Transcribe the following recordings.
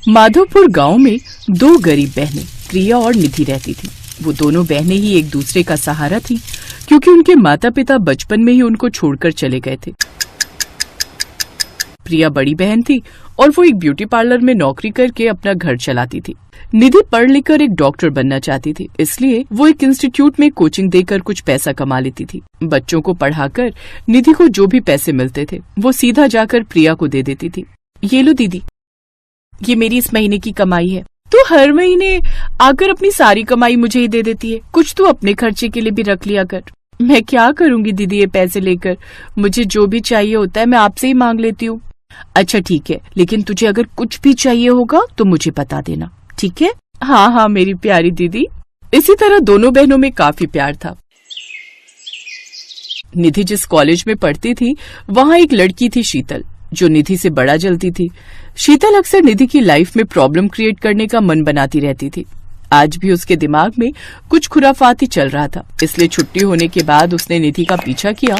माधोपुर गांव में दो गरीब बहनें प्रिया और निधि रहती थी। वो दोनों बहनें ही एक दूसरे का सहारा थी, क्योंकि उनके माता पिता बचपन में ही उनको छोड़कर चले गए थे। प्रिया बड़ी बहन थी और वो एक ब्यूटी पार्लर में नौकरी करके अपना घर चलाती थी। निधि पढ़ लिख कर एक डॉक्टर बनना चाहती थी, इसलिए वो एक इंस्टीट्यूट में कोचिंग देकर कुछ पैसा कमा लेती थी। बच्चों को पढ़ाकर निधि को जो भी पैसे मिलते थे वो सीधा जाकर प्रिया को दे देती थी। ये लो दीदी, ये मेरी इस महीने की कमाई है। तू हर महीने आकर अपनी सारी कमाई मुझे ही दे देती है, कुछ तू अपने खर्चे के लिए भी रख लिया कर। मैं क्या करूंगी दीदी ये पैसे लेकर, मुझे जो भी चाहिए होता है मैं आपसे ही मांग लेती हूँ। अच्छा ठीक है, लेकिन तुझे अगर कुछ भी चाहिए होगा तो मुझे बता देना, ठीक है? हाँ हाँ मेरी प्यारी दीदी। इसी तरह दोनों बहनों में काफी प्यार था। निधि जिस कॉलेज में पढ़ती थी वहाँ एक लड़की थी शीतल, जो निधि से बड़ा जलती थी। शीतल अक्सर निधि की लाइफ में प्रॉब्लम क्रिएट करने का मन बनाती रहती थी। आज भी उसके दिमाग में कुछ खुराफाती चल रहा था, इसलिए छुट्टी होने के बाद उसने निधि का पीछा किया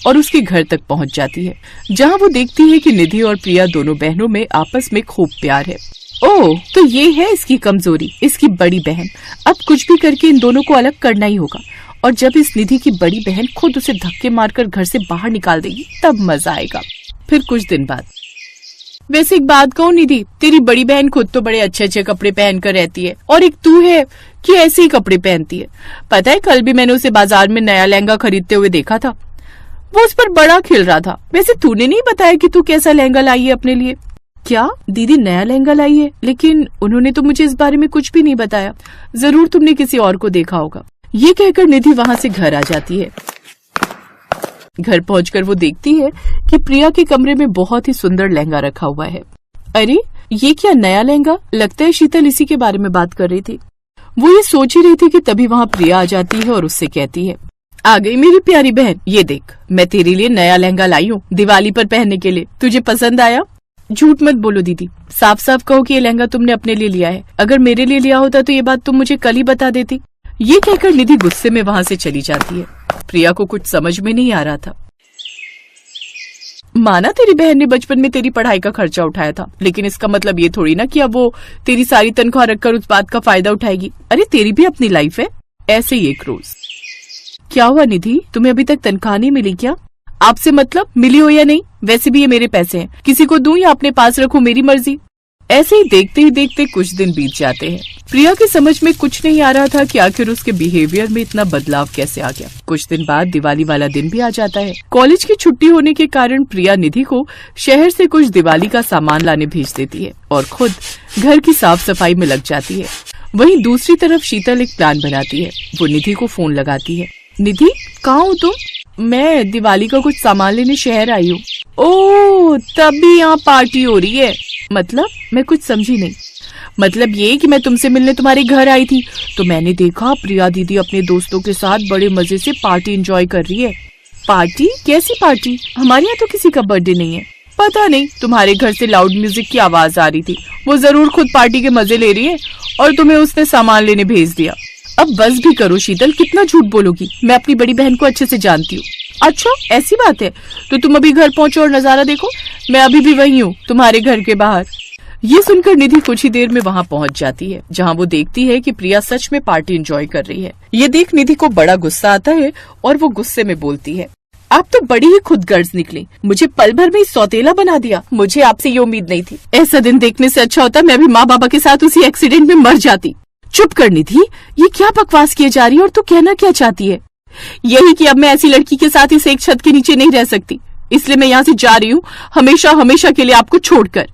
और उसके घर तक पहुंच जाती है, जहां वो देखती है कि निधि और प्रिया दोनों बहनों में आपस में खूब प्यार है। ओह, तो ये है इसकी कमजोरी, इसकी बड़ी बहन। अब कुछ भी करके इन दोनों को अलग करना ही होगा, और जब इस निधि की बड़ी बहन खुद उसे धक्के मारकर घर से बाहर निकाल देगी तब मजा आएगा। फिर कुछ दिन बाद, वैसे एक बात कहूँ निधि, तेरी बड़ी बहन खुद तो बड़े अच्छे अच्छे कपड़े पहन कर रहती है, और एक तू है कि ऐसे ही कपड़े पहनती है। पता है कल भी मैंने उसे बाजार में नया लहंगा खरीदते हुए देखा था, वो उस पर बड़ा खिल रहा था। वैसे तूने नहीं बताया कि तू कैसा लहंगा लाई है अपने लिए? क्या दीदी नया लहंगा लाई है? लेकिन उन्होंने तो मुझे इस बारे में कुछ भी नहीं बताया। जरूर तुमने किसी और को देखा होगा। ये कहकर निधि वहाँ से घर आ जाती है। घर पहुंचकर वो देखती है कि प्रिया के कमरे में बहुत ही सुंदर लहंगा रखा हुआ है। अरे ये क्या नया लहंगा? लगता है शीतल इसी के बारे में बात कर रही थी। वो ये सोच ही रही थी कि तभी वहाँ प्रिया आ जाती है और उससे कहती है, आ गई मेरी प्यारी बहन, ये देख मैं तेरे लिए नया लहंगा लाई हूँ दिवाली पर पहनने के लिए। तुझे पसंद आया? झूठ मत बोलो दीदी, साफ साफ कहो कि ये लहंगा तुमने अपने लिए लिया है। अगर मेरे लिए लिया होता तो ये बात तुम मुझे कल ही बता देती। ये कहकर निधि गुस्से में वहाँ से चली जाती है। प्रिया को कुछ समझ में नहीं आ रहा था। माना तेरी बहन ने बचपन में तेरी पढ़ाई का खर्चा उठाया था, लेकिन इसका मतलब ये थोड़ी ना कि अब वो तेरी सारी तनख्वाह रखकर उस बात का फायदा उठाएगी। अरे तेरी भी अपनी लाइफ है, ऐसे ही एक रोज। क्या हुआ निधि, तुम्हें अभी तक तनख्वाह नहीं मिली क्या? आपसे मतलब मिली हो या नहीं, वैसे भी ये मेरे पैसे हैं, किसी को दूं या अपने पास रखूं मेरी मर्जी। ऐसे ही देखते कुछ दिन बीत जाते हैं। प्रिया की समझ में कुछ नहीं आ रहा था कि आखिर उसके बिहेवियर में इतना बदलाव कैसे आ गया। कुछ दिन बाद दिवाली वाला दिन भी आ जाता है। कॉलेज की छुट्टी होने के कारण प्रिया निधि को शहर से कुछ दिवाली का सामान लाने भेज देती है और खुद घर की साफ सफाई में लग जाती है। वहीं दूसरी तरफ शीतल एक प्लान बनाती है। वो निधि को फोन लगाती है। निधि कहाँ हो तुम? मैं दिवाली का कुछ सामान लेने शहर आई हूँ। ओह, तभी यहाँ पार्टी हो रही है? मतलब मैं कुछ समझी नहीं। मतलब ये कि मैं तुमसे मिलने तुम्हारे घर आई थी तो मैंने देखा प्रिया दीदी अपने दोस्तों के साथ बड़े मजे से पार्टी एंजॉय कर रही है। पार्टी? कैसी पार्टी? हमारे यहाँ तो किसी का बर्थडे नहीं है। पता नहीं, तुम्हारे घर से लाउड म्यूजिक की आवाज आ रही थी। वो जरूर खुद पार्टी के मजे ले रही है और तुम्हें उसने सामान लेने भेज दिया। अब बस भी करो शीतल, कितना झूठ बोलोगी? मैं अपनी बड़ी बहन को अच्छे से जानती हूँ। अच्छा ऐसी बात है, तो तुम अभी घर पहुँचो और नजारा देखो, मैं अभी भी वही हूँ तुम्हारे घर के बाहर। ये सुनकर निधि कुछ ही देर में वहाँ पहुँच जाती है, जहाँ वो देखती है कि प्रिया सच में पार्टी एंजॉय कर रही है। ये देख निधि को बड़ा गुस्सा आता है और वो गुस्से में बोलती है, आप तो बड़ी ही खुदगर्ज निकली, मुझे पल भर में सौतेला बना दिया। मुझे आपसे ये उम्मीद नहीं थी। ऐसा दिन देखने से अच्छा होता मैं भी माँ बाबा के साथ उसी एक्सीडेंट में मर जाती। चुप कर निधि, ये क्या बकवास किए जा रही है और तू कहना क्या चाहती है? यही कि अब मैं ऐसी लड़की के साथ इस एक छत के नीचे नहीं रह सकती, इसलिए मैं यहाँ से जा रही हूँ, हमेशा हमेशा के लिए आपको छोड़कर।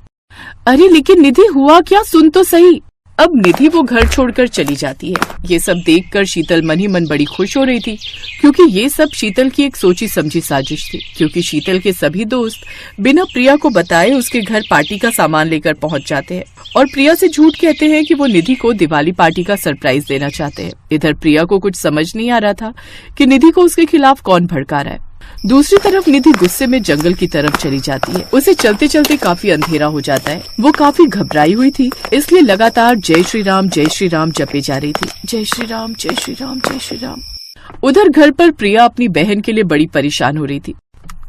अरे लेकिन निधि हुआ क्या, सुन तो सही। अब निधि वो घर छोड़कर चली जाती है। ये सब देखकर शीतल मन ही मन बड़ी खुश हो रही थी, क्योंकि ये सब शीतल की एक सोची समझी साजिश थी। क्योंकि शीतल के सभी दोस्त बिना प्रिया को बताए उसके घर पार्टी का सामान लेकर पहुंच जाते हैं और प्रिया से झूठ कहते हैं कि वो निधि को दिवाली पार्टी का सरप्राइज देना चाहते हैं। इधर प्रिया को कुछ समझ नहीं आ रहा था कि निधि को उसके खिलाफ कौन भड़का रहा है। दूसरी तरफ निधि गुस्से में जंगल की तरफ चली जाती है। उसे चलते चलते काफी अंधेरा हो जाता है। वो काफी घबराई हुई थी, इसलिए लगातार जय श्री राम जपे जा रही थी। जय श्री राम जय श्री राम जय श्री राम। उधर घर पर प्रिया अपनी बहन के लिए बड़ी परेशान हो रही थी।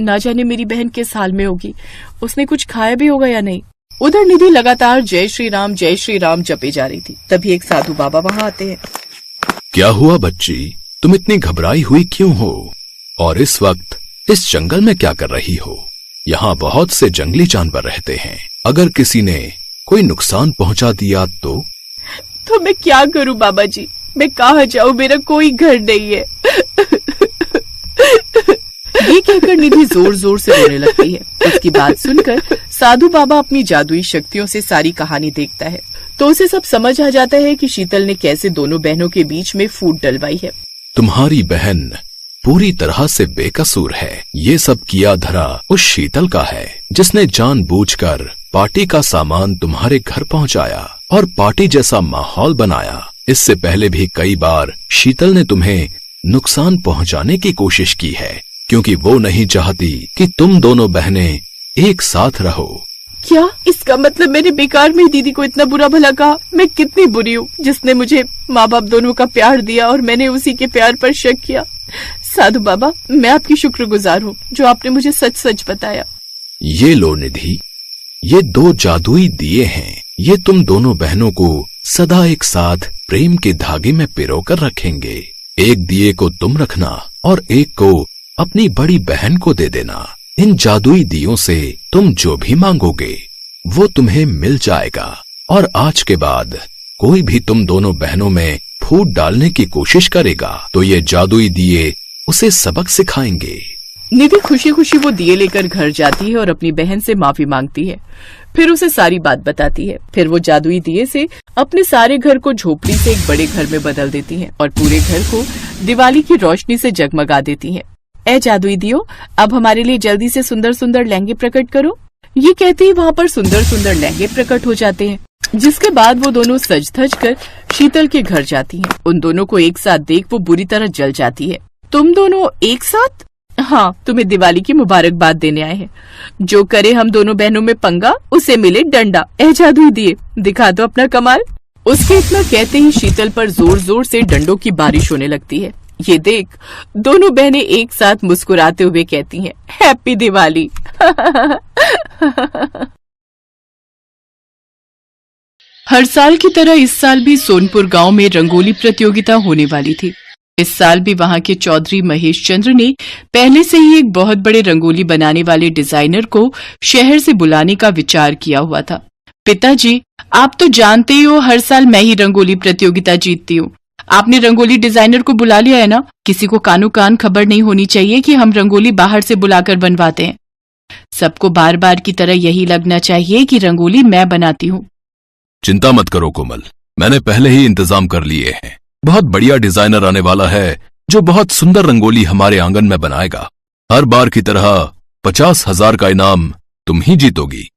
ना जाने मेरी बहन किस हाल में होगी, उसने कुछ खाया भी होगा या नहीं। उधर निधि लगातार जय श्री राम जपे जा रही थी। तभी एक साधु बाबा वहां आते हैं। क्या हुआ बच्ची, तुम इतनी घबराई हुई क्यों हो? और इस वक्त इस जंगल में क्या कर रही हो? यहाँ बहुत से जंगली जानवर रहते हैं, अगर किसी ने कोई नुकसान पहुंचा दिया तो मैं क्या करूं बाबा जी, मैं कहाँ जाऊं, मेरा कोई घर नहीं है। ये कहकर निधि जोर जोर से रोने लगती है। उसकी बात सुनकर साधु बाबा अपनी जादुई शक्तियों से सारी कहानी देखता है तो उसे सब समझ आ जाता है कि शीतल ने कैसे दोनों बहनों के बीच में फूट डलवाई है। तुम्हारी बहन पूरी तरह से बेकसूर है। ये सब किया धरा उस शीतल का है, जिसने जानबूझकर पार्टी का सामान तुम्हारे घर पहुंचाया और पार्टी जैसा माहौल बनाया। इससे पहले भी कई बार शीतल ने तुम्हें नुकसान पहुंचाने की कोशिश की है, क्योंकि वो नहीं चाहती कि तुम दोनों बहनें एक साथ रहो। क्या इसका मतलब मैंने बेकार में दीदी को इतना बुरा भला कहा? मैं कितनी बुरी हूँ जिसने मुझे माँ बाप दोनों का प्यार दिया और मैंने उसी के प्यार पर शक किया। साधु बाबा, मैं आपकी शुक्रगुजार हूँ जो आपने मुझे सच सच बताया। ये लो निधि, ये 2 जादुई दिए हैं। ये तुम दोनों बहनों को सदा एक साथ प्रेम के धागे में पिरोकर रखेंगे। एक दिए को तुम रखना और एक को अपनी बड़ी बहन को दे देना। इन जादुई दियों से तुम जो भी मांगोगे वो तुम्हें मिल जाएगा और आज के बाद कोई भी तुम दोनों बहनों में फूट डालने की कोशिश करेगा तो ये जादुई दिए उसे सबक सिखाएंगे। निधि खुशी खुशी वो दिए लेकर घर जाती है और अपनी बहन से माफी मांगती है। फिर उसे सारी बात बताती है। फिर वो जादुई दिए से अपने सारे घर को झोपड़ी से एक बड़े घर में बदल देती हैं और पूरे घर को दिवाली की रोशनी से जगमगा देती हैं। ए जादुई दियो, अब हमारे लिए जल्दी से सुंदर सुंदर लहंगे प्रकट करो। ये कहते ही वहाँ पर सुंदर सुंदर लहंगे प्रकट हो जाते हैं, जिसके बाद वो दोनों सज धज कर शीतल के घर जाती हैं। उन दोनों को एक साथ देख वो बुरी तरह जल जाती है। तुम दोनों एक साथ? हाँ, तुम्हें दिवाली की मुबारकबाद देने आए हैं। जो करे हम दोनों बहनों में पंगा, उसे मिले डंडा। ए जादुई दिए, दिखा दो अपना कमाल। उसके इतना कहते ही शीतल पर जोर जोर से डंडों की बारिश होने लगती है। ये देख दोनों बहनें एक साथ मुस्कुराते हुए कहती हैं, हैप्पी दिवाली। हर साल की तरह इस साल भी सोनपुर गांव में रंगोली प्रतियोगिता होने वाली थी। इस साल भी वहां के चौधरी महेश चंद्र ने पहले से ही एक बहुत बड़े रंगोली बनाने वाले डिजाइनर को शहर से बुलाने का विचार किया हुआ था। पिताजी, आप तो जानते ही हो हर साल मैं ही रंगोली प्रतियोगिता जीतती हूँ। आपने रंगोली डिजाइनर को बुला लिया है ना? किसी को कानो कान खबर नहीं होनी चाहिए कि हम रंगोली बाहर से बुलाकर बनवाते हैं। सबको बार बार की तरह यही लगना चाहिए कि रंगोली मैं बनाती हूँ। चिंता मत करो कोमल, मैंने पहले ही इंतजाम कर लिए हैं। बहुत बढ़िया डिजाइनर आने वाला है जो बहुत सुंदर रंगोली हमारे आंगन में बनाएगा। हर बार की तरह 50,000 का इनाम तुम ही जीतोगी।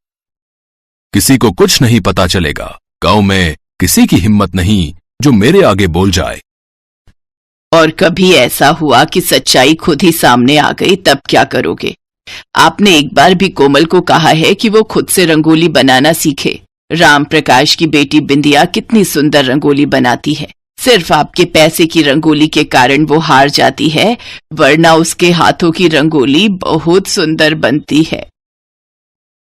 किसी को कुछ नहीं पता चलेगा। गांव में किसी की हिम्मत नहीं जो मेरे आगे बोल जाए। और कभी ऐसा हुआ कि सच्चाई खुद ही सामने आ गई, तब क्या करोगे? आपने एक बार भी कोमल को कहा है कि वो खुद से रंगोली बनाना सीखे। राम प्रकाश की बेटी बिंदिया कितनी सुंदर रंगोली बनाती है। सिर्फ आपके पैसे की रंगोली के कारण वो हार जाती है, वरना उसके हाथों की रंगोली बहुत सुंदर बनती है।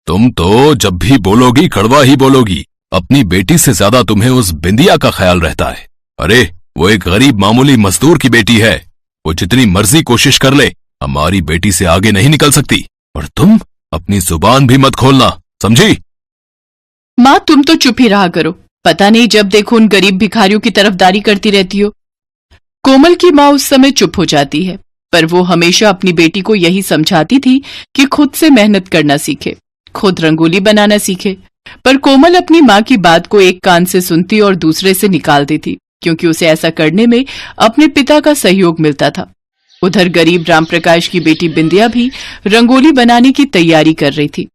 तुम तो जब भी बोलोगी कड़वा ही बोलोगी। अपनी बेटी से ज्यादा तुम्हें उस बिंदिया का ख्याल रहता है। अरे वो एक गरीब मामूली मजदूर की बेटी है। वो जितनी मर्जी कोशिश कर ले, हमारी बेटी से आगे नहीं निकल सकती। और तुम अपनी जुबान भी मत खोलना, समझी? माँ, तुम तो चुप ही रहा करो। पता नहीं जब देखो उन गरीब भिखारियों की तरफदारी करती रहती हो। कोमल की माँ उस समय चुप हो जाती है, पर वो हमेशा अपनी बेटी को यही समझाती थी कि खुद से मेहनत करना सीखे, खुद रंगोली बनाना सीखे। पर कोमल अपनी माँ की बात को एक कान से सुनती और दूसरे से निकाल देती, क्योंकि उसे ऐसा करने में अपने पिता का सहयोग मिलता था। उधर गरीब रामप्रकाश की बेटी बिंदिया भी रंगोली बनाने की तैयारी कर रही थी।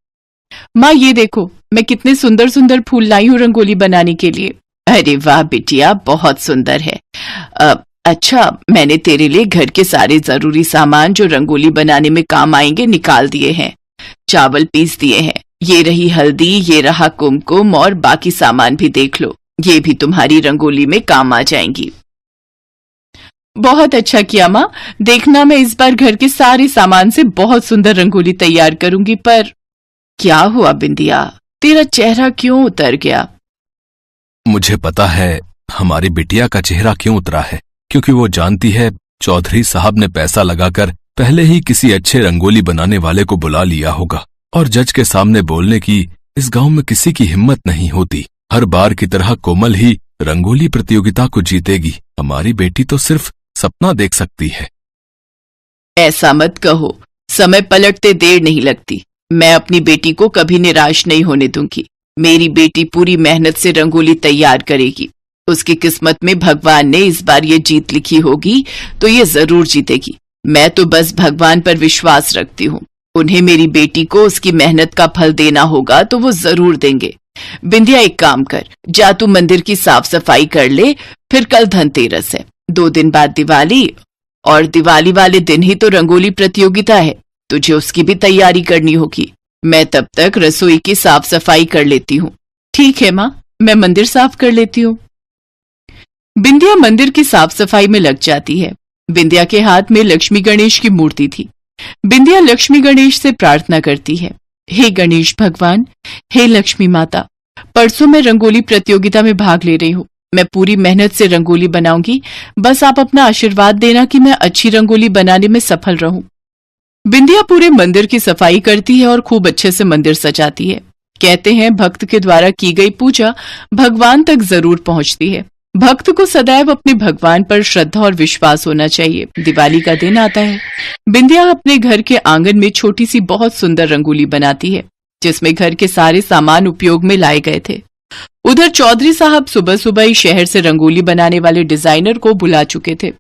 माँ, ये देखो मैं कितने सुंदर सुंदर फूल लाई हूँ रंगोली बनाने के लिए। अरे वाह बिटिया, बहुत सुंदर है। अच्छा, मैंने तेरे लिए घर के सारे जरूरी सामान जो रंगोली बनाने में काम आएंगे निकाल दिए हैं। चावल पीस दिए हैं, ये रही हल्दी, ये रहा कुमकुम, और बाकी सामान भी देख लो, ये भी तुम्हारी रंगोली में काम आ जाएंगी। बहुत अच्छा किया माँ। देखना मैं इस बार घर के सारे सामान से बहुत सुंदर रंगोली तैयार करूंगी। पर क्या हुआ बिंदिया, तेरा चेहरा क्यों उतर गया? मुझे पता है हमारी बिटिया का चेहरा क्यों उतरा है, क्योंकि वो जानती है चौधरी साहब ने पैसा लगाकर पहले ही किसी अच्छे रंगोली बनाने वाले को बुला लिया होगा, और जज के सामने बोलने की इस गांव में किसी की हिम्मत नहीं होती। हर बार की तरह कोमल ही रंगोली प्रतियोगिता को जीतेगी। हमारी बेटी तो सिर्फ सपना देख सकती है। ऐसा मत कहो, समय पलटते देर नहीं लगती। मैं अपनी बेटी को कभी निराश नहीं होने दूंगी। मेरी बेटी पूरी मेहनत से रंगोली तैयार करेगी। उसकी किस्मत में भगवान ने इस बार ये जीत लिखी होगी तो ये जरूर जीतेगी। मैं तो बस भगवान पर विश्वास रखती हूँ। उन्हें मेरी बेटी को उसकी मेहनत का फल देना होगा तो वो जरूर देंगे। बिंदिया, एक काम कर, जा तू मंदिर की साफ सफाई कर ले, फिर कल धनतेरस है, 2 दिन बाद दिवाली, और दिवाली वाले दिन ही तो रंगोली प्रतियोगिता है। तुझे उसकी भी तैयारी करनी होगी। मैं तब तक रसोई की साफ सफाई कर लेती हूँ। ठीक है माँ, मैं मंदिर साफ कर लेती हूँ। बिंदिया मंदिर की साफ सफाई में लग जाती है। बिंदिया के हाथ में लक्ष्मी गणेश की मूर्ति थी। बिंदिया लक्ष्मी गणेश से प्रार्थना करती है, हे गणेश भगवान, हे लक्ष्मी माता, परसों मैं रंगोली प्रतियोगिता में भाग ले रही हूँ। मैं पूरी मेहनत से रंगोली बनाऊंगी। बस आप अपना आशीर्वाद देना कि मैं अच्छी रंगोली बनाने में सफल रहूं। बिंदिया पूरे मंदिर की सफाई करती है और खूब अच्छे से मंदिर सजाती है। कहते हैं भक्त के द्वारा की गई पूजा भगवान तक जरूर पहुंचती है। भक्त को सदैव अपने भगवान पर श्रद्धा और विश्वास होना चाहिए। दिवाली का दिन आता है। बिंदिया अपने घर के आंगन में छोटी सी बहुत सुंदर रंगोली बनाती है, जिसमें घर के सारे सामान उपयोग में लाए गए थे। उधर चौधरी साहब सुबह सुबह ही शहर से रंगोली बनाने वाले डिजाइनर को बुला चुके थे।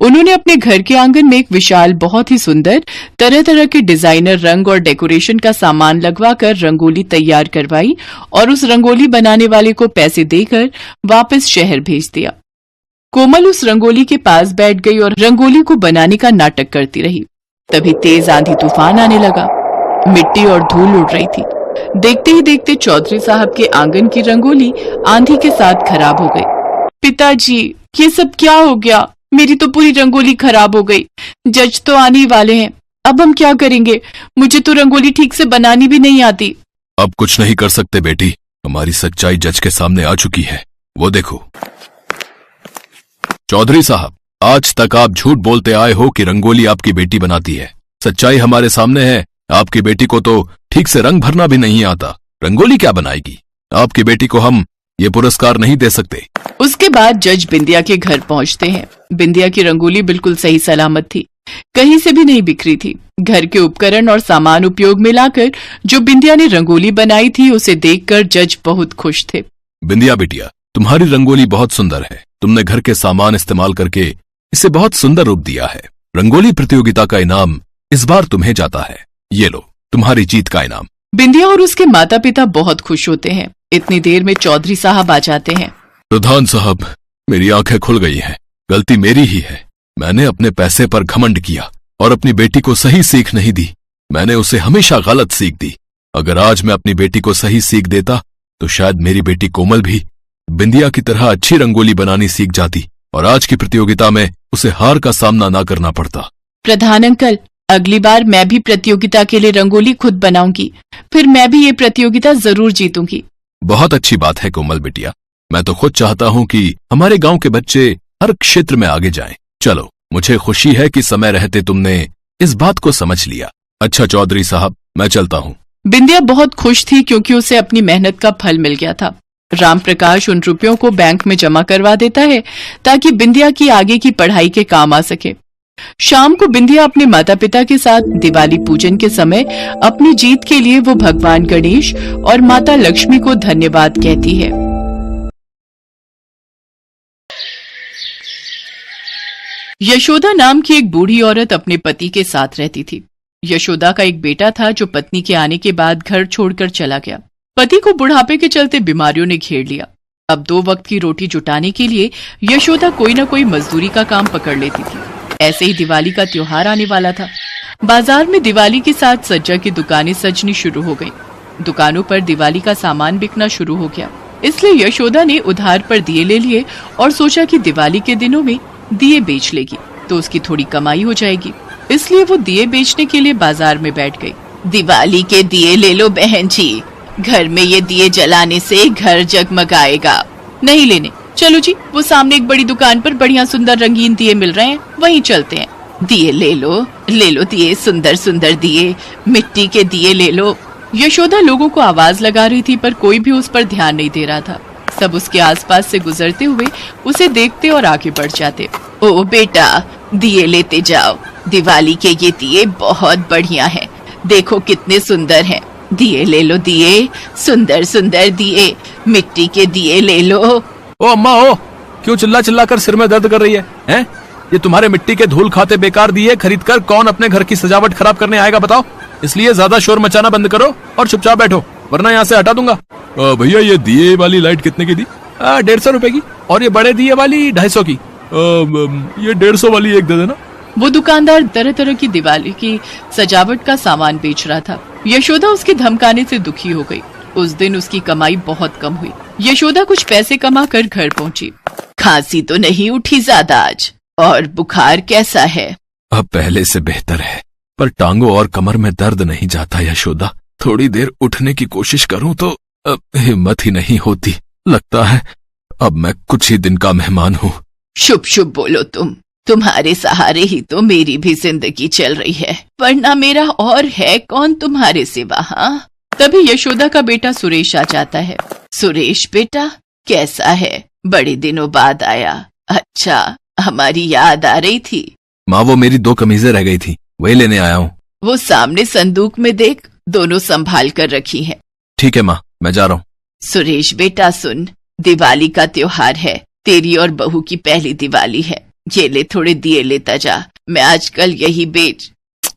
उन्होंने अपने घर के आंगन में एक विशाल, बहुत ही सुंदर तरह तरह के डिजाइनर रंग और डेकोरेशन का सामान लगवाकर रंगोली तैयार करवाई और उस रंगोली बनाने वाले को पैसे देकर वापस शहर भेज दिया। कोमल उस रंगोली के पास बैठ गई और रंगोली को बनाने का नाटक करती रही। तभी तेज आंधी तूफान आने लगा। मिट्टी और धूल उड़ रही थी। देखते ही देखते चौधरी साहब के आंगन की रंगोली आंधी के साथ खराब हो गई। पिताजी, ये सब क्या हो गया? मेरी तो पूरी रंगोली खराब हो गई। जज तो आने ही वाले हैं, अब हम क्या करेंगे? मुझे तो रंगोली ठीक से बनानी भी नहीं आती। अब कुछ नहीं कर सकते बेटी, हमारी सच्चाई जज के सामने आ चुकी है। वो देखो। चौधरी साहब, आज तक आप झूठ बोलते आए हो कि रंगोली आपकी बेटी बनाती है। सच्चाई हमारे सामने है। आपकी बेटी को तो ठीक से रंग भरना भी नहीं आता, रंगोली क्या बनाएगी? आपकी बेटी को हम ये पुरस्कार नहीं दे सकते। उसके बाद जज बिंदिया के घर पहुंचते हैं। बिंदिया की रंगोली बिल्कुल सही सलामत थी, कहीं से भी नहीं बिखरी थी। घर के उपकरण और सामान उपयोग में लाकर जो बिंदिया ने रंगोली बनाई थी, उसे देखकर जज बहुत खुश थे। बिंदिया बेटिया, तुम्हारी रंगोली बहुत सुंदर है। तुमने घर के सामान इस्तेमाल करके इसे बहुत सुंदर रूप दिया है। रंगोली प्रतियोगिता का इनाम इस बार तुम्हें जाता है। ये लो, तुम्हारी जीत का इनाम। बिंदिया और उसके माता पिता बहुत खुश होते हैं। इतनी देर में चौधरी साहब आ जाते हैं। प्रधान साहब, मेरी आंखें खुल गई हैं। गलती मेरी ही है। मैंने अपने पैसे पर घमंड किया और अपनी बेटी को सही सीख नहीं दी। मैंने उसे हमेशा गलत सीख दी। अगर आज मैं अपनी बेटी को सही सीख देता तो शायद मेरी बेटी कोमल भी बिंदिया की तरह अच्छी रंगोली बनानी सीख जाती और आज की प्रतियोगिता में उसे हार का सामना ना करना पड़ता। प्रधान अंकल, अगली बार मैं भी प्रतियोगिता के लिए रंगोली खुद बनाऊंगी। फिर मैं भी ये प्रतियोगिता जरूर जीतूंगी। बहुत अच्छी बात है कोमल बिटिया। मैं तो खुद चाहता हूँ कि हमारे गांव के बच्चे हर क्षेत्र में आगे जाएं। चलो, मुझे खुशी है कि समय रहते तुमने इस बात को समझ लिया। अच्छा चौधरी साहब, मैं चलता हूँ। बिंदिया बहुत खुश थी क्योंकि उसे अपनी मेहनत का फल मिल गया था। राम प्रकाश उन रुपयों को बैंक में जमा करवा देता है ताकि बिंदिया की आगे की पढ़ाई के काम आ सके। शाम को बिंदिया अपने माता पिता के साथ दिवाली पूजन के समय अपनी जीत के लिए वो भगवान गणेश और माता लक्ष्मी को धन्यवाद कहती है। यशोदा नाम की एक बूढ़ी औरत अपने पति के साथ रहती थी। यशोदा का एक बेटा था जो पत्नी के आने के बाद घर छोड़कर चला गया। पति को बुढ़ापे के चलते बीमारियों ने घेर लिया। अब 2 वक्त की रोटी जुटाने के लिए यशोदा कोई न कोई मजदूरी का काम पकड़ लेती थी। ऐसे ही दिवाली का त्योहार आने वाला था। बाजार में दिवाली की साज सज्जा की दुकानें सजनी शुरू हो गईं। दुकानों पर दिवाली का सामान बिकना शुरू हो गया। इसलिए यशोदा ने उधार पर दिए ले लिए और सोचा कि दिवाली के दिनों में दिए बेच लेगी तो उसकी थोड़ी कमाई हो जाएगी। इसलिए वो दिए बेचने के लिए बाजार में बैठ गई। दिवाली के दिए ले लो बहन जी, घर में ये दिए जलाने से घर जगमगाएगा। नहीं लेने, चलो जी, वो सामने एक बड़ी दुकान पर बढ़िया सुंदर रंगीन दिए मिल रहे हैं, वहीं चलते हैं। दिए ले लो दिए, सुंदर सुंदर दिए, मिट्टी के दिए ले लो। यशोदा लोगों को आवाज लगा रही थी पर कोई भी उस पर ध्यान नहीं दे रहा था। सब उसके आसपास से गुजरते हुए उसे देखते और आगे बढ़ जाते। ओ बेटा, दिए लेते जाओ, दिवाली के ये दिए बहुत बढ़िया हैं, देखो कितने सुंदर हैं। दिए ले लो दिए, सुंदर सुंदर दिए, मिट्टी के दिए ले लो। ओ अम्मा, ओ क्यों चिल्ला चिल्ला कर सिर में दर्द कर रही है, हैं? ये तुम्हारे मिट्टी के धूल खाते बेकार दिए खरीद कर कौन अपने घर की सजावट खराब करने आएगा बताओ? इसलिए ज्यादा शोर मचाना बंद करो और चुपचाप बैठो, वरना यहाँ से हटा दूंगा। भैया ये दिए वाली लाइट कितने की थी? 150 रुपए की। और ये बड़े दिए वाली 250 की। ये 150 वाली एक दे देना। वो दुकानदार तरह तरह की दिवाली की सजावट का सामान बेच रहा था। यशोदा उसके धमकाने से दुखी हो गई। उस दिन उसकी कमाई बहुत कम हुई। यशोदा कुछ पैसे कमा कर घर पहुंची। खांसी तो नहीं उठी ज्यादा आज? और बुखार कैसा है? अब पहले से बेहतर है, पर टांगों और कमर में दर्द नहीं जाता यशोदा। थोड़ी देर उठने की कोशिश करूं तो हिम्मत ही नहीं होती। लगता है अब मैं कुछ ही दिन का मेहमान हूँ। शुभ शुभ बोलो तुम्हारे सहारे ही तो मेरी भी जिंदगी चल रही है, वरना मेरा और है कौन तुम्हारे सिवा। हाँ, तभी यशोदा का बेटा सुरेश आ जाता है। सुरेश बेटा, कैसा है? बड़े दिनों बाद आया। अच्छा, हमारी याद आ रही थी? माँ, वो मेरी 2 कमीजें रह गई थी, वही लेने आया हूँ। वो सामने संदूक में देख, दोनों संभाल कर रखी हैं। ठीक है माँ, मैं जा रहा हूँ। सुरेश बेटा सुन, दिवाली का त्योहार है, तेरी और बहू की पहली दिवाली है। ये ले, थोड़े दिए लेता जा, मैं आजकल यही बेच।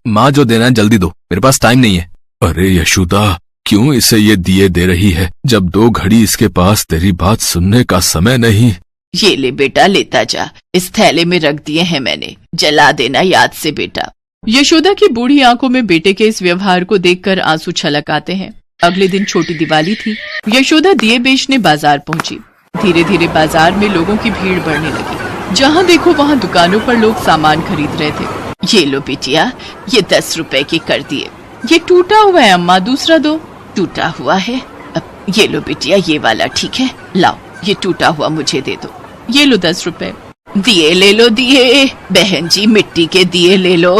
माँ, जो देना है जल्दी दो, मेरे पास टाइम नहीं है। अरे यशोदा, क्यों इसे ये दिए दे रही है जब 2 घड़ी इसके पास तेरी बात सुनने का समय नहीं? ये ले बेटा, लेता जा, इस थैले में रख दिए हैं मैंने, जला देना याद से बेटा। यशोदा की बूढ़ी आंखों में बेटे के इस व्यवहार को देखकर आंसू छलक आते हैं। अगले दिन छोटी दिवाली थी। यशोदा दिए बेचने बाजार पहुंची। धीरे धीरे बाजार में लोगों की भीड़ बढ़ने लगी। जहाँ देखो वहाँ दुकानों पर लोग सामान खरीद रहे थे। ये लो बिटिया, ये 10 रुपए के कर दिए। ये टूटा हुआ है अम्मा, दूसरा दो। टूटा हुआ है? अब ये लो बिटिया, ये वाला ठीक है, लाओ ये टूटा हुआ मुझे दे दो। ये लो 10 रुपए। दिए ले लो दिए, बहन जी मिट्टी के दिए ले लो।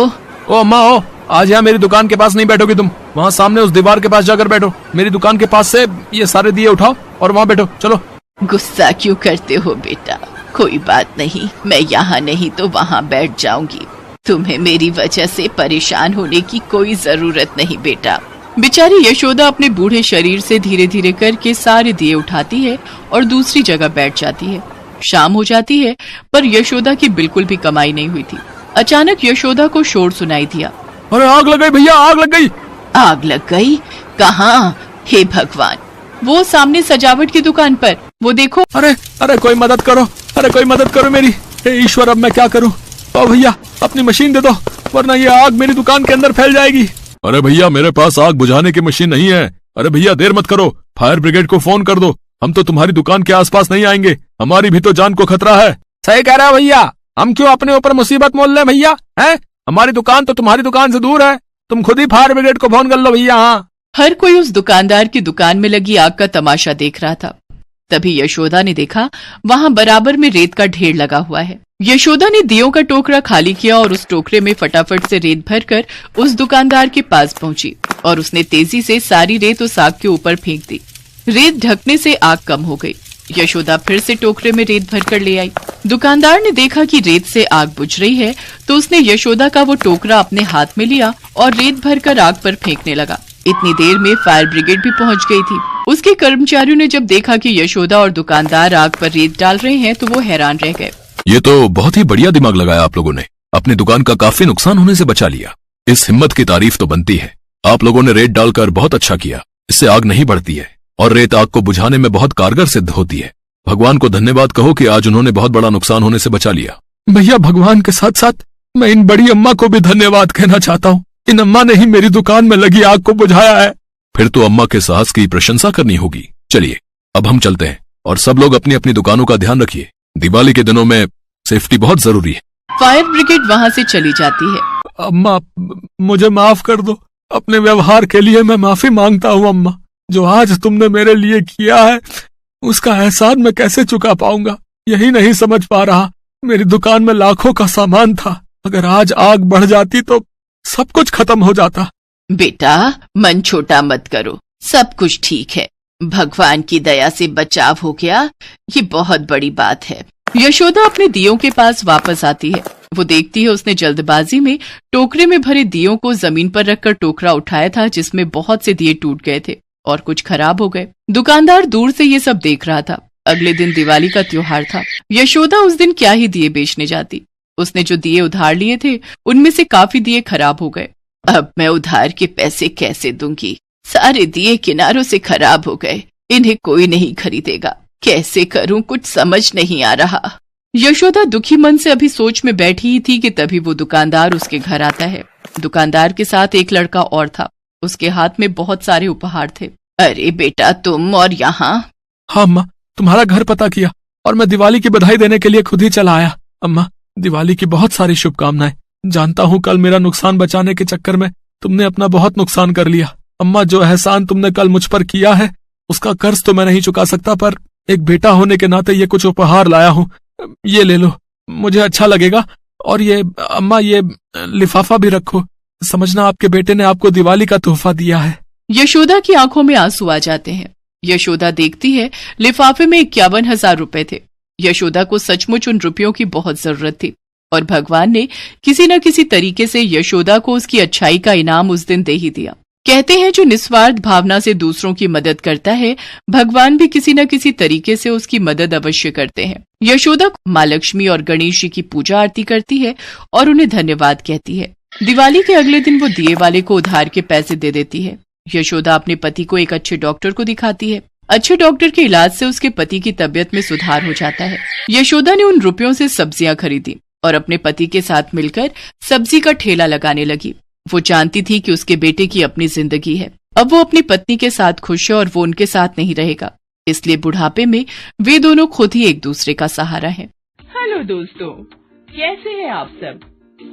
ओ अम्मा, ओ आज यहाँ मेरी दुकान के पास नहीं बैठोगी तुम, वहाँ सामने उस दीवार के पास जाकर बैठो। मेरी दुकान के पास से ये सारे दिए उठाओ और वहाँ बैठो, चलो। गुस्सा क्यों करते हो बेटा? कोई बात नहीं, मैं यहाँ नहीं तो वहाँ बैठ जाऊंगी। तुम्हें मेरी वजह से परेशान होने की कोई जरूरत नहीं बेटा। बेचारी यशोदा अपने बूढ़े शरीर से धीरे धीरे करके सारे दिए उठाती है और दूसरी जगह बैठ जाती है। शाम हो जाती है पर यशोदा की बिल्कुल भी कमाई नहीं हुई थी। अचानक यशोदा को शोर सुनाई दिया। अरे आग लग गई भैया, आग लग गई। आग लग गई? कहाँ? हे भगवान! वो सामने सजावट की दुकान पर, वो देखो। अरे अरे कोई मदद करो, अरे कोई मदद करो मेरी। हे ईश्वर, अब मैं क्या करूँ? ओ भैया, अपनी मशीन दे दो, वरना ये आग मेरी दुकान के अंदर फैल जाएगी। अरे भैया, मेरे पास आग बुझाने की मशीन नहीं है। अरे भैया, देर मत करो, फायर ब्रिगेड को फोन कर दो। हम तो तुम्हारी दुकान के आसपास नहीं आएंगे, हमारी भी तो जान को खतरा है। सही कह रहा है भैया, हम क्यों अपने ऊपर मुसीबत मोल लें भैया? हैं? हमारी दुकान तो तुम्हारी दुकान से दूर है, तुम खुद ही फायर ब्रिगेड को फोन कर लो भैया। हाँ। हर कोई उस दुकानदार की दुकान में लगी आग का तमाशा देख रहा था। तभी यशोदा ने देखा वहाँ बराबर में रेत का ढेर लगा हुआ है। यशोदा ने दियों का टोकरा खाली किया और उस टोकरे में फटाफट से रेत भरकर उस दुकानदार के पास पहुंची और उसने तेजी से सारी रेत उस आग के ऊपर फेंक दी। रेत ढकने से आग कम हो गई। यशोदा फिर से टोकरे में रेत भरकर ले आई। दुकानदार ने देखा कि रेत से आग बुझ रही है तो उसने यशोदा का वो टोकरा अपने हाथ में लिया और रेत भरकर आग पर फेंकने लगा। इतनी देर में फायर ब्रिगेड भी पहुंच गई थी। उसके कर्मचारियों ने जब देखा कि यशोदा और दुकानदार आग पर रेत डाल रहे हैं तो वो हैरान रह गए। ये तो बहुत ही बढ़िया दिमाग लगाया आप लोगों ने, अपनी दुकान का काफी नुकसान होने से बचा लिया। इस हिम्मत की तारीफ तो बनती है। आप लोगों ने रेत डालकर बहुत अच्छा किया, इससे आग नहीं बढ़ती है और रेत आग को बुझाने में बहुत कारगर सिद्ध होती है। भगवान को धन्यवाद कहो कि आज उन्होंने बहुत बड़ा नुकसान होने से बचा लिया। भैया, भगवान के साथ साथ मैं इन बड़ी अम्मा को भी धन्यवाद कहना चाहता हूँ। इन अम्मा ने ही मेरी दुकान में लगी आग को बुझाया है। फिर तो अम्मा के साहस की प्रशंसा करनी होगी। चलिए अब हम चलते हैं और सब लोग अपनी अपनी दुकानों का ध्यान रखिए। दिवाली के दिनों में सेफ्टी बहुत जरूरी है। फायर ब्रिगेड वहाँ से चली जाती है। अम्मा, मुझे माफ कर दो, अपने व्यवहार के लिए मैं माफी मांगता हूँ अम्मा। जो आज तुमने मेरे लिए किया है उसका एहसान मैं कैसे चुका पाऊंगा, यही नहीं समझ पा रहा। मेरी दुकान में लाखों का सामान था, अगर आज आग बढ़ जाती तो सब कुछ खत्म हो जाता। बेटा मन छोटा मत करो, सब कुछ ठीक है, भगवान की दया से बचाव हो गया, ये बहुत बड़ी बात है। यशोदा अपने दियों के पास वापस आती है। वो देखती है उसने जल्दबाजी में टोकरे में भरे दियों को जमीन पर रखकर टोकरा उठाया था जिसमें बहुत से दिए टूट गए थे और कुछ खराब हो गए। दुकानदार दूर से ये सब देख रहा था। अगले दिन दिवाली का त्योहार था। यशोदा उस दिन क्या ही दिए बेचने जाती। उसने जो दिए उधार लिए थे उनमें से काफी दिए खराब हो गए। अब मैं उधार के पैसे कैसे दूंगी, सारे दिए किनारों से खराब हो गए, इन्हें कोई नहीं खरीदेगा, कैसे करूं, कुछ समझ नहीं आ रहा। यशोदा दुखी मन से अभी सोच में बैठी ही थी कि तभी वो दुकानदार उसके घर आता है। दुकानदार के साथ एक लड़का और था, उसके हाथ में बहुत सारे उपहार थे। अरे बेटा तुम और यहाँ? हाँ अम्मा, तुम्हारा घर पता किया और मैं दिवाली की बधाई देने के लिए खुद ही चला आया। अम्मा दिवाली की बहुत सारी शुभकामनाएं। जानता हूँ कल मेरा नुकसान बचाने के चक्कर में तुमने अपना बहुत नुकसान कर लिया। अम्मा जो एहसान तुमने कल मुझ पर किया है उसका कर्ज तो मैं नहीं चुका सकता, पर एक बेटा होने के नाते ये कुछ उपहार लाया हूँ, ये ले लो, मुझे अच्छा लगेगा। और ये अम्मा ये लिफाफा भी रखो, समझना आपके बेटे ने आपको दिवाली का तोहफा दिया है। यशोदा की आंखों में आंसू आ जाते हैं। यशोदा देखती है लिफाफे में 51,000 रुपए थे। यशोदा को सचमुच उन रुपयों की बहुत जरूरत थी और भगवान ने किसी न किसी तरीके से यशोदा को उसकी अच्छाई का इनाम उस दिन दे ही दिया। कहते हैं जो निस्वार्थ भावना से दूसरों की मदद करता है, भगवान भी किसी न किसी तरीके से उसकी मदद अवश्य करते हैं। यशोदा माँ लक्ष्मी और गणेश जी की पूजा आरती करती है और उन्हें धन्यवाद कहती है। दिवाली के अगले दिन वो दिए वाले को उधार के पैसे दे देती है। यशोदा अपने पति को एक अच्छे डॉक्टर को दिखाती है। अच्छे डॉक्टर के इलाज से उसके पति की तबीयत में सुधार हो जाता है। यशोदा ने उन रुपयों से सब्जियां खरीदी और अपने पति के साथ मिलकर सब्जी का ठेला लगाने लगी। वो जानती थी कि उसके बेटे की अपनी जिंदगी है। अब वो अपनी पत्नी के साथ खुश है और वो उनके साथ नहीं रहेगा, इसलिए बुढ़ापे में वे दोनों खुद ही एक दूसरे का सहारा हैं। हेलो दोस्तों, कैसे हैं आप सब?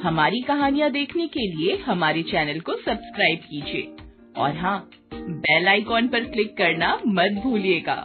हमारी कहानियाँ देखने के लिए हमारे चैनल को सब्सक्राइब कीजिए और हाँ, बेल आइकॉन पर क्लिक करना मत भूलिएगा।